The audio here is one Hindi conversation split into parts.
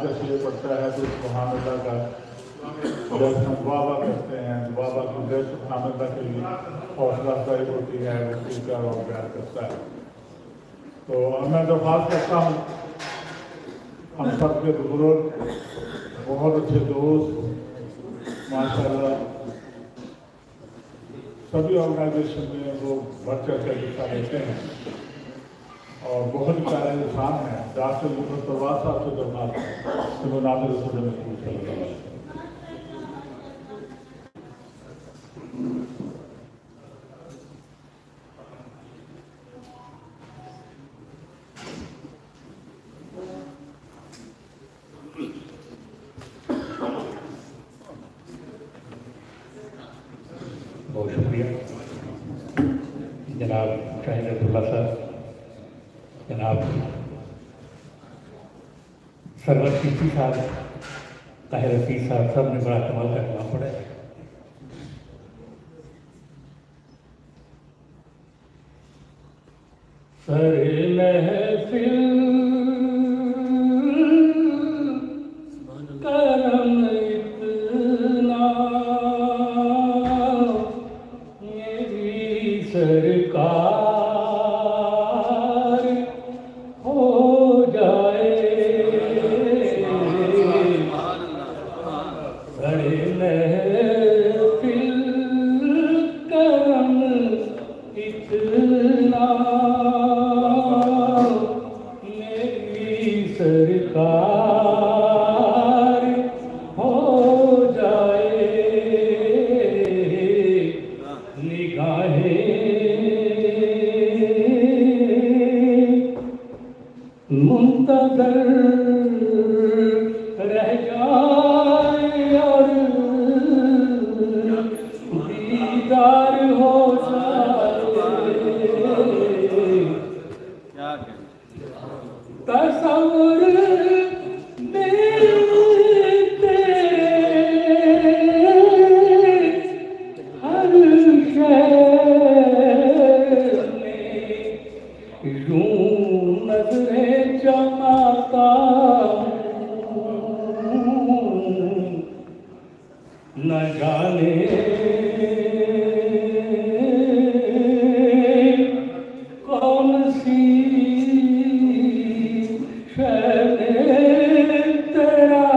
तशरीफ पड़ता है तो सुभान अल्लाह का जब हम दुआ करते हैं, दुआ की जय सुभान अल्लाह के लिए हौसला अफजाई होती है, वो का और प्यार करता है। तो मैं दरख्वास्त करता हूँ हम सब के बुजुर्ग, बहुत अच्छे दोस्त माशाल्लाह, सभी ऑर्गेनाइजेशन में वो बढ़ चढ़ कर हिस्सा लेते हैं और बहुत प्यारे इंसान हैं। डॉक्टर यूनुस परवार साहब से दरख्वास्त तो वो नाम रसूल में पूछ रहे हैं। बहुत शुक्रिया जनाब शाहिद अब्दुल्ला साहब, जनाब सरवर सीसी साहब, ताहिर रफीक साहब, सब ने बड़ा कमाल का कलाम पढ़ा है। सरे महफिल करम इतना मेरी सरकार हो जाए, सरे महफिल करम इतना सरकार हो जाए, निगाहें मुंतज़र रह जाए और दीदार हो जाए, तसव्वुर नजरें जमाता न जाने कौन सी तेरा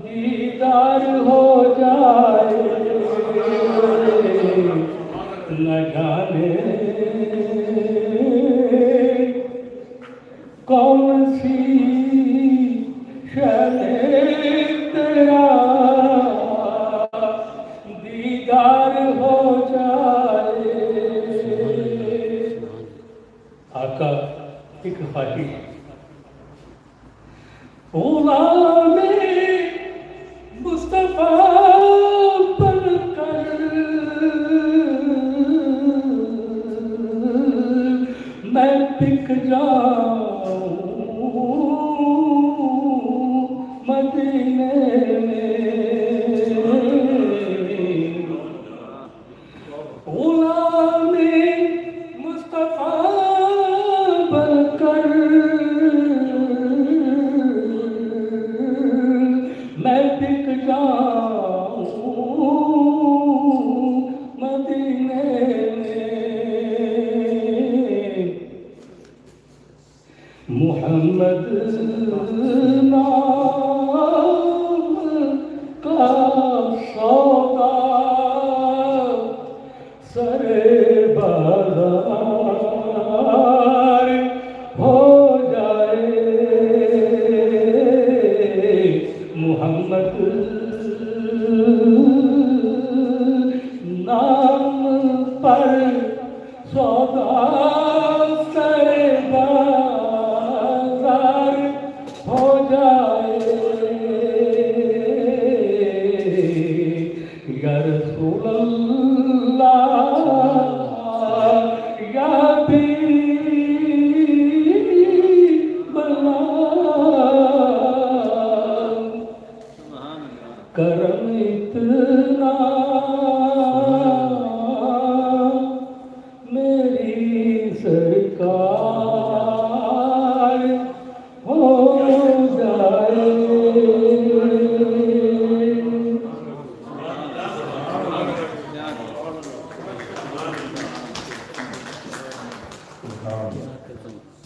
दीदार हो जाए, न जाने कौन सी तेरा दीदार हो जाए। आका एक ख्वाहिश गुलामे मुस्तफा बनकर मैं बिक जाऊं मदीने में, गुलामे मुस्तफा बनकर मैं बिक जाऊं मदीने में, मुहम्मद नाम का सौदा सरे बाज़ार हो जाए, मुहम्मद नाम पर सौदा सरे बाज़ार हो जाए, या रसूल अल्लाह या हबीब अल्लाह, करम इतना मेरी सरकार हाँ